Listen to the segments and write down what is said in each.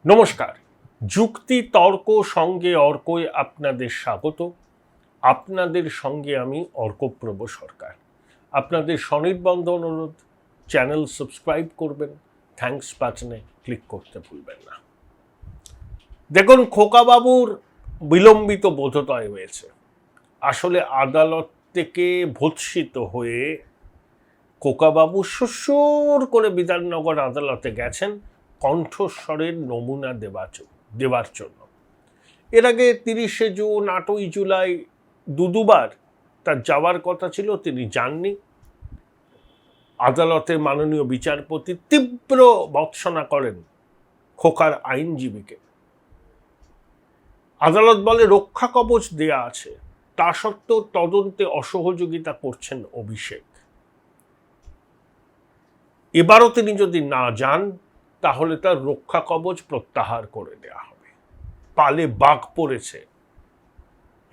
নমস্কার। যুক্তি তর্ক সঙ্গে অর্কয় আপনাদের স্বাগত। আপনাদের সঙ্গে আমি অর্কপ্রভ সরকার। আপনাদের স্বনির্বন্ধ অনুরোধ, চ্যানেল সাবস্ক্রাইব করবেন, থ্যাঙ্কস বাটনে ক্লিক করতে ভুলবেন না। দেখুন, খোকাবাবুর বিলম্বিত বোধোদয় হয়েছে। আসলে আদালত থেকে ভৎসিত হয়ে খোকাবাবু সুর করে বিধাননগর আদালতে গেছেন কণ্ঠস্বরের নমুনা দেওয়ার জন্য। এর আগে 30শে জুন, 8ই জুলাই দুবার তার যাওয়ার কথা ছিল, তিনি যাননি। আদালতের মাননীয় বিচারপতি তীব্র ভর্ৎসনা করেন খোকার আইনজীবীকে। আদালত বলে রক্ষা কবচ দেয়া আছে, তা সত্ত্বেও তদন্তে অসহযোগিতা করছেন অভিষেক। এবারও তিনি যদি না যান তাহলে তার রক্ষা কবচ প্রত্যাহার করে দেওয়া হবে। পালে বাঘ পড়েছে,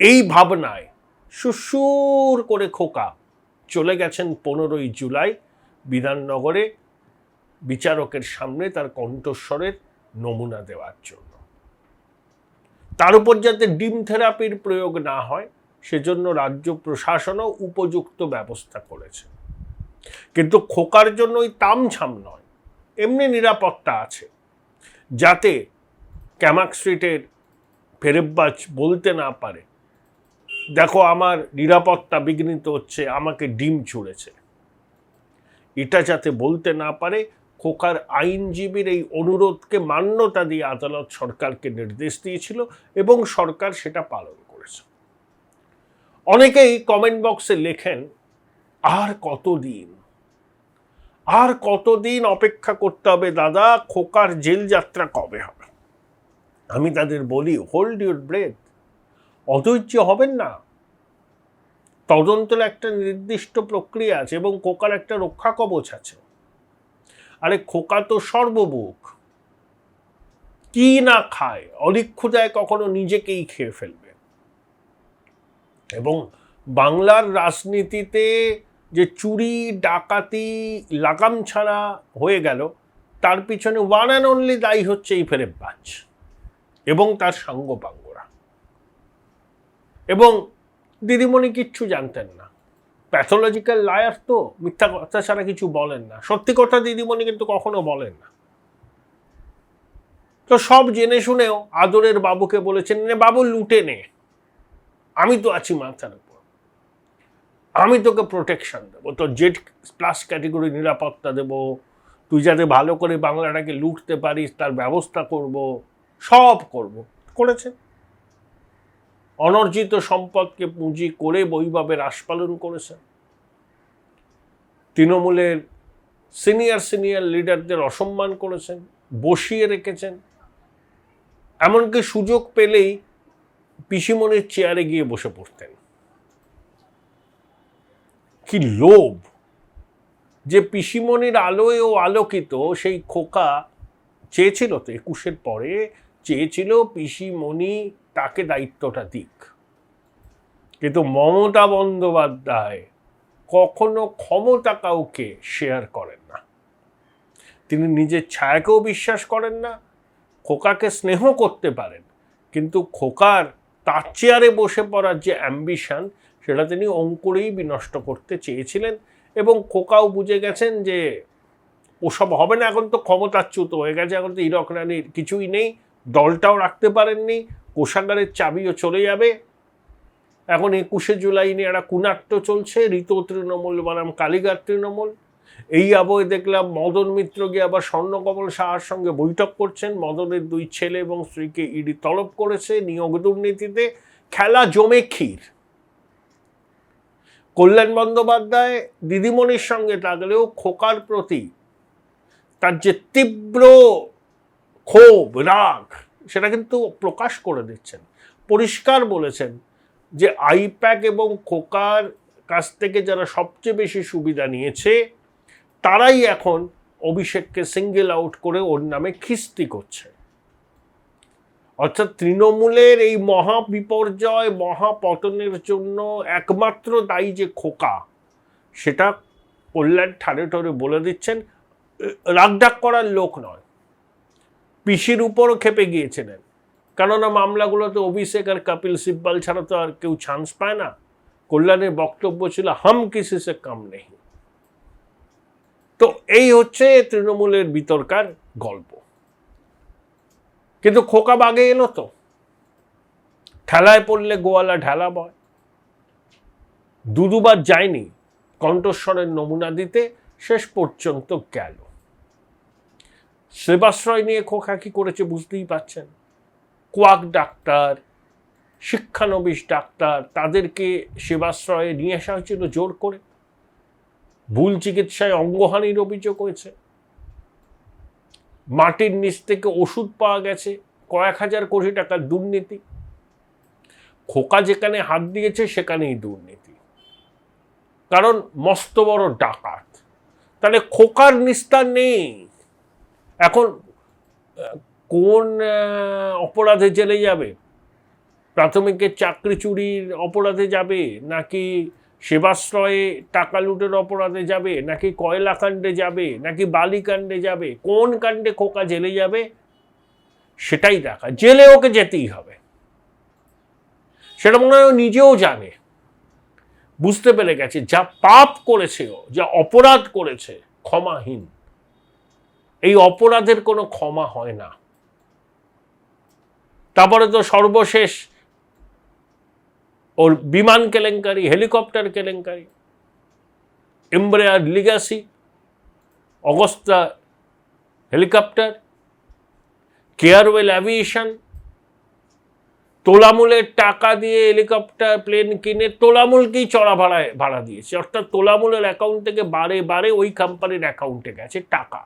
এই ভাবনায় সুসুর করে খোকা চলে গেছেন 15ই জুলাই বিধাননগরে বিচারকের সামনে তার কণ্ঠস্বরের নমুনা দেওয়ার জন্য। তার উপর যাতে ডিম থেরাপির প্রয়োগ না হয় সেজন্য রাজ্য প্রশাসনও উপযুক্ত ব্যবস্থা করেছে। কিন্তু খোকার জন্য ওই তামঝাম নয়, এমনি নিরাপত্তা আছে, যাতে ক্যামাক স্ট্রিটের ফেরেববাজ বলতে না পারে, দেখো আমার নিরাপত্তা বিঘ্নিত হচ্ছে, আমাকে ডিম ছুঁড়েছে। এটা যাতে বলতে না পারে, খোকার আইনজীবীর এই অনুরোধকে মান্যতা দিয়ে আদালত সরকারকে নির্দেশ দিয়েছিল এবং সরকার সেটা পালন করেছে। অনেকেই কমেন্ট বক্সে লেখেন, আর কতদিন অপেক্ষা করতে হবে দাদা, খোকার জেল যাত্রা কবে হবে? আমি তাদের বলি, হোল্ড ইউর ব্রেথ, অধৈর্য হবেন না। তদন্তের একটা নির্দিষ্ট প্রক্রিয়া আছে এবং খোকার একটা রক্ষা কবচ আছে। আরে খোকা তো সর্বভুক, কি না খায়, অলিক্ষুদায় কখনো নিজেকেই খেয়ে ফেলবে। এবং বাংলার রাজনীতিতে যে চুরি ডাকাতি লাগাম ছাড়া হয়ে গেল, তার পিছনে ওয়ান অ্যান্ড অনলি দায়ী হচ্ছে এই ফেরেববাজ এবং তার সাঙ্গপাঙ্গরা। এবং দিদিমণি কিচ্ছু জানতেন না, প্যাথোলজিক্যাল লায়ার তো, মিথ্যা কথা ছাড়া কিছু বলেন না। সত্যি কথা দিদিমণি কিন্তু কখনো বলেন না। তো সব জেনে শুনেও আদরের বাবুকে বলেছেন, বাবু লুটে নে, আমি তো আছি মাথার উপর, আমি তোকে প্রোটেকশন দেবো, তোর জেড প্লাস ক্যাটেগরি নিরাপত্তা দেবো, তুই যাতে ভালো করে বাংলাটাকে লুটতে পারিস তার ব্যবস্থা করব, সব করব। করেছে। অনর্জিত সম্পদকে পুঁজি করে বৈভবের আস্ফালন করেছে। তৃণমূলের সিনিয়র লিডারদের অসম্মান করেছেন, বসিয়ে রেখেছেন। এমনকি সুযোগ পেলেই পিসিমণির চেয়ারে গিয়ে বসে পড়তেন। কি লোভ যে পিসিমণির আলোয় ও আলোকিত সেই খোকা চেয়েছিল, তো 21-এর পরে চেয়েছিল পিসিমণি তাকে দায়িত্বটা দিক। কিন্তু মমতা বন্দ্যোপাধ্যায় কখনো ক্ষমতা কাউকে শেয়ার করেন না। তিনি নিজের ছায়াকেও বিশ্বাস করেন না। খোকাকে স্নেহ করতে পারেন, কিন্তু খোকার তার চেয়ারে বসে পড়ার যে অ্যাম্বিশন, সেটা তিনি অঙ্কুরেই বিনষ্ট করতে চেয়েছিলেন। এবং খোকাও বুঝে গেছেন যে ওসব হবে না, এখন তো ক্ষমতাচ্যুত হয়ে গেছে, এখন তো হীরক রানীর কিছুই নেই, দলটাও রাখতে পারেননি, কোষাগারের চাবিও চলে যাবে। এখন 21শে জুলাই নিয়ে একটা কুনাট্য চলছে, ঋত তৃণমূল বনাম কালীঘাট তৃণমূল। এই আবহে দেখলাম মদন মিত্র গিয়ে আবার স্বর্ণকমল সাহার সঙ্গে বৈঠক করছেন। মদনের 2 ছেলে এবং স্ত্রীকে ইডি তলব করেছে নিয়োগ দুর্নীতিতে। খেলা জমে ক্ষীর। কল্যাণ বন্দ্যোপাধ্যায় দিদিমণির সঙ্গে থাকলেও খোকার প্রতি তার যে তীব্র ক্ষোভ রাগ, সেটা কিন্তু প্রকাশ করে দিচ্ছেন। পরিষ্কার বলেছেন যে আইপ্যাক এবং খোকার কাছ থেকে যারা সবচেয়ে বেশি সুবিধা নিয়েছে তারাই এখন অভিষেককে সিঙ্গেল আউট করে ওর নামে খিস্তি করছে। অর্থাৎ তৃণমূলের এই মহা বিপর্যয়, মহাপতনের জন্য একমাত্র দায়ী যে খোকা, সেটা কল্যাণ ঠাড়ে ঠাড়ে বলে দিচ্ছেন। রাগডাক করার লোক নয়। পিসির উপরও খেপে গিয়েছিলেন, কেননা মামলাগুলোতে অভিষেক আর কপিল সিব্বল ছাড়া তো আর কেউ চান্স পায় না। কল্যাণের বক্তব্য ছিল হাম কিসি সে কম নেই। তো এই হচ্ছে তৃণমূলের বিতর্কার গল্প। কিন্তু খোকা বাগে এলো তো, ঠেলায় পড়লে গোয়ালা ঢেলা বয়। দুবার যায়নি কণ্ঠস্বরের নমুনা দিতে, শেষ পর্যন্ত গেল। সেবাশ্রয় নিয়ে খোকা কি করেছে বুঝতেই পাচ্ছেন। কোয়াক ডাক্তার, শিক্ষানবিশ ডাক্তার, তাদেরকে সেবাশ্রয়ে নিয়ে আসা হয়েছিল জোর করে। ভুল চিকিৎসায় অঙ্গহানির অভিযোগ হয়েছে। মাটির নিচ থেকে ওষুধ পাওয়া গেছে, কয়েক হাজার কোটি টাকার দুর্নীতি। খোকা যেখানে হাত দিয়েছে সেখানেই দুর্নীতি, কারণ মস্ত বড় ডাকাত। তাহলে খোকার নিস্তার নেই। এখন কোন অপরাধে জেলে যাবে? প্রাথমিকের চাকরি চুরির অপরাধে যাবে, নাকি সেবাশ্রয়ে টাকা লুটের অপরাধে যাবে, নাকি কয়লা কাণ্ডে যাবে, নাকি বালি কাণ্ডে যাবে? কোন কাণ্ডে খোকা জেলে যাবে সেটাই দেখা। জেলে ওকে যেতেই হবে, সেটা মনে হয় নিজেও জানে, বুঝতে পেরে গেছে। যা পাপ করেছে ও, যা অপরাধ করেছে, ক্ষমাহীন। এই অপরাধের কোনো ক্ষমা হয় না। তারপরে তো সর্বশেষ ওর বিমান কেলেঙ্কারি, হেলিকপ্টার কেলেঙ্কারি, এমব্রেয়ার লিগ্যাসি, অগস্তা হেলিকপ্টার, কেয়ারওয়েল অ্যাভিয়েশন, তোলামূলের টাকা দিয়ে হেলিকপ্টার প্লেন কিনে তোলামূলকেই চড়া ভাড়া দিয়েছে। অর্থাৎ তোলামূলের অ্যাকাউন্ট থেকে বারে বারে ওই কোম্পানির অ্যাকাউন্টে গেছে টাকা।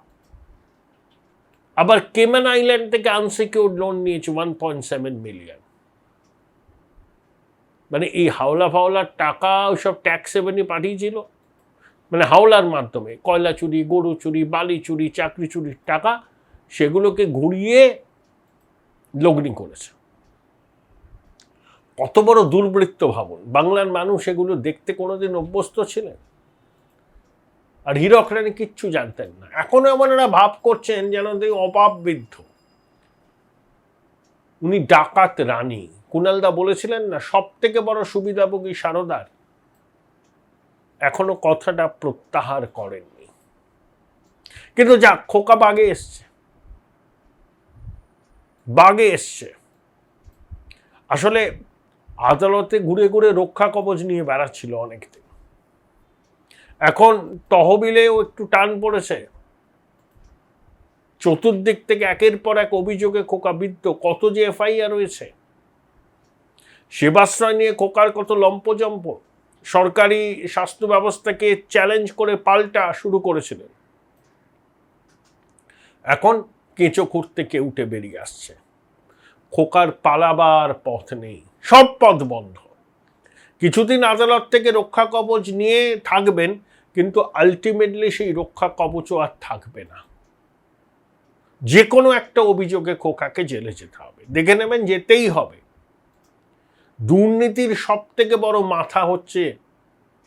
আবার কেমান আইল্যান্ড থেকে আনসিকিউর্ড লোন নিয়েছে 1.7 মিলিয়ন। মানে এই হাওলা ফাওলার টাকা ওইসব ট্যাক্স হেভেনে পাঠিয়েছিল, মানে হাওলার মাধ্যমে কয়লা চুরি, গরু চুরি, বালি চুরি, চাকরি চুরির টাকা, সেগুলোকে ঘুরিয়ে লগ্নি করেছে। কত বড় দুর্বৃত্ত ভাবুন। বাংলার মানুষ এগুলো দেখতে কোনোদিন অভ্যস্ত ছিলেন? আর হীরক রানী কিচ্ছু জানতেন না। এখনো এমন এরা ভাব করছেন যেন অপাবৃদ্ধ। উনি ডাকাত রানী। কুণালদা বলেছিলেন না, সব থেকে বড় সুবিধাভোগী সারদার। এখনো কথাটা প্রত্যাহার করেননি। কিন্তু যাক, খোকা বাগে এসছে, বাগে এসছে। আসলে আদালতে ঘুরে ঘুরে রক্ষা কবচ নিয়ে বেড়াচ্ছিল অনেকদিন। এখন তহবিলেও একটু টান পড়েছে। চতুর্দিক থেকে একের পর এক অভিযোগে খোকা বিদ্ধ। কত যে এফআইআর রয়েছে। সেবাশ্রয় নিয়ে খোকার কত লম্পজম্প। সরকারি স্বাস্থ্য ব্যবস্থাকে চ্যালেঞ্জ করে পাল্টা শুরু করেছিলেন। এখন কেঁচো খুঁড়তে কে উঠে বেরিয়ে আসছে। খোকার পালাবার পথ নেই, সব পথ বন্ধ। কিছুদিন আদালত থেকে রক্ষা কবচ নিয়ে থাকবেন, কিন্তু আলটিমেটলি সেই রক্ষা কবচও আর থাকবে না। যে কোনো একটা অভিযোগে খোকাকে জেলে যেতে হবে। দেখে নেবেন, যেতেই হবে। দুর্নীতির সব থেকে বড় মাথা হচ্ছে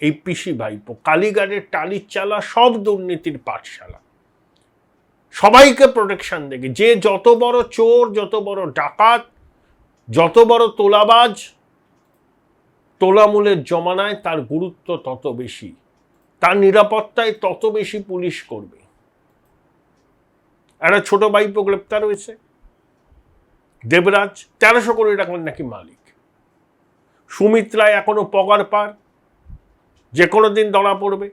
এই পিসি ভাইপো। কালীঘাটের টালির চালা সব দুর্নীতির পাঠশালা। সবাইকে প্রোটেকশন দেখে, যে যত বড় চোর, যত বড় ডাকাত, যত বড় তোলাবাজ, তোলামূলের জমানায় তার গুরুত্ব তত বেশি, তার নিরাপত্তায় তত বেশি পুলিশ করবে। একটা ছোট ভাইপো গ্রেপ্তার হয়েছে, দেবরাজ, 1300 কোটি টাকার নাকি মালিক। সুমিত্রায় এখনো পগার পার, যে কোনো দিন ধরা পড়বে।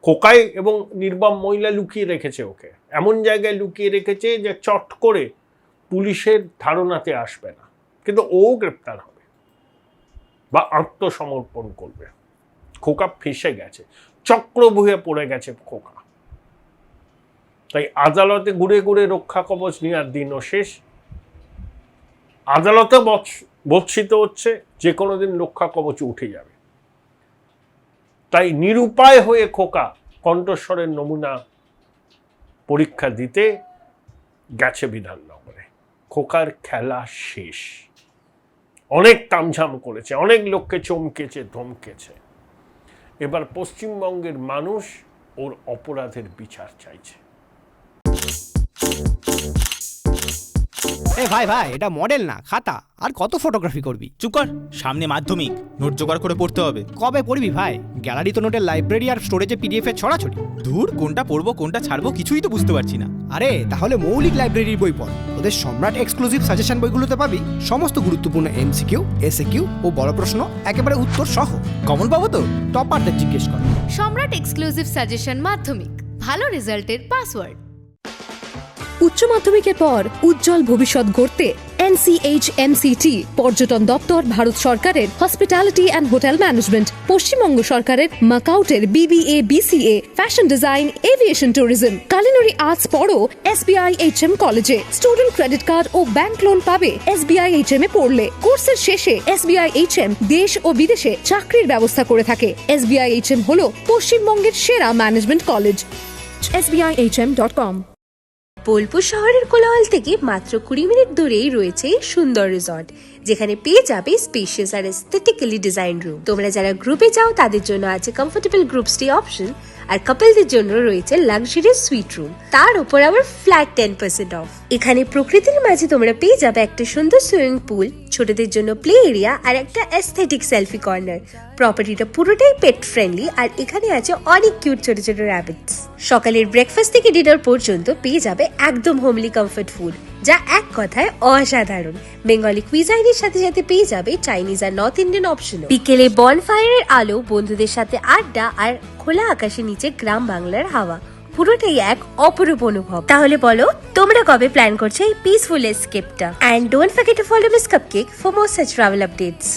খোকাই এবং নির্বাম মহিলা লুকিয়ে রেখেছে ওকে, এমন জায়গায় লুকিয়ে রেখেছে যে চট করে পুলিশের ধারণাতে আসবে না, কিন্তু ও গ্রেপ্তার হবে বা আত্মসমর্পণ করবে। খোকা ফেঁসে গেছে, চক্রবুহে পড়ে গেছে খোকা। তাই আদালতে ঘুরে ঘুরে রক্ষা কবচ নেওয়ার দিনও শেষ। আদালতে বর্ষিত হচ্ছে, যে কোনো দিন রক্ষা কবচ উঠে যাবে। তাই নিরুপায় হয়ে খোকা কণ্ঠস্বরের নমুনা পরীক্ষা দিতে গেছে বিধাননগরে। খোকার খেলা শেষ। অনেক তামঝাম করেছে, অনেক লোককে চমকেছে, ধমকেছে। এবার পশ্চিমবঙ্গের মানুষ ওর অপরাধের বিচার চাইছে। এ ভাই ভাই, এটা মডেল না খাতা। আর কত ফটোগ্রাফি করবি? চুপ কর, সামনে মাধ্যমিক, নোট জোগাড় করে পড়তে হবে। কবে পড়বি ভাই? গ্যালারি তো নোটের লাইব্রেরি আর স্টোরেজে পিডিএফ এর ছড়াছড়ি। ধুর, কোনটা পড়বো কোনটা ছাড়বো কিছুই তো বুঝতে পারছি না। আরে তাহলে মৌলিক লাইব্রেরির বই পড়। ওদের সম্রাট এক্সক্লুসিভ সাজেশন বইগুলোতে পাবি সমস্ত গুরুত্বপূর্ণ এমসিকিউ, এসএকিউ ও বড় প্রশ্ন একেবারে উত্তর সহ। কমন পাবো তো? টপারদের জিজ্ঞেস কর। সম্রাট এক্সক্লুসিভ সাজেশন মাধ্যমিক, ভালো রেজাল্টের পাসওয়ার্ড। উচ্চ মাধ্যমিকের পর উজ্জ্বল ভবিষ্যৎ গড়তে NCHMCT পর্যটন দপ্তর, ভারত সরকারের hospitality and hotel management, Paschimbanga সরকারের মাকাউটের BBA BCA, fashion design, aviation tourism, culinary arts পড়ো SBI HM কলেজে। স্টুডেন্ট ক্রেডিট কার্ড ও ব্যাংক লোন পাবে SBI HM এ পড়লে। কোর্সের শেষে SBI HM দেশ ও বিদেশে চাকরির ব্যবস্থা করে থাকে। SBI HM হলো পশ্চিমবঙ্গের সেরা ম্যানেজমেন্ট কলেজ। SBIHM.com। বোলপুর শহরের কোলাহল থেকে মাত্র 20 মিনিট দূরেই রয়েছে সুন্দর রিসর্ট, যেখানে পেয়ে যাবে স্পেশিয়াস আর এস্থেটিক্যালি ডিজাইন রুম। তোমরা যারা গ্রুপে যাও তাদের জন্য আছে কমফোর্টেবল গ্রুপ স্টে অপশন, আর কাপলদের জন্য রয়েছে লাক্সারিয়াস সুইট রুম, তার উপর আবার ফ্ল্যাট 10% অফ। এখানে প্রকৃতির মাঝে তোমরা পেয়ে যাবে একটা সুন্দর সুইমিং পুল, ছোটদের জন্য প্লে এরিয়া আর একটা এস্থেটিক সেলফি কর্নার। প্রপার্টিটা পুরোটাই পেট ফ্রেন্ডলি, আর এখানে আছে অনেক কিউট ছোট ছোট র্যাবিটস। সকালের ব্রেকফাস্ট থেকে ডিনার পর্যন্ত পেয়ে যাবে একদম হোমলি কমফর্ট ফুড, যা এক কথায় অসাধারণ। বেঙ্গলি কুইজাইনের সাথে সাথে পেয়ে যাবে চাইনিজ আর নর্থ ইন্ডিয়ান অপশন। বিকেলে বনফায়ারের আলো, বন্ধুদের সাথে আড্ডা আর খোলা আকাশের নিচে গ্রাম বাংলার হাওয়া, পুরোটাই এক অপরূপ অনুভব। তাহলে বলো তোমরা কবে প্ল্যান করছো এই পিসফুল এসকেপটা? And don't forget to follow miss cupcake for more such travel updates.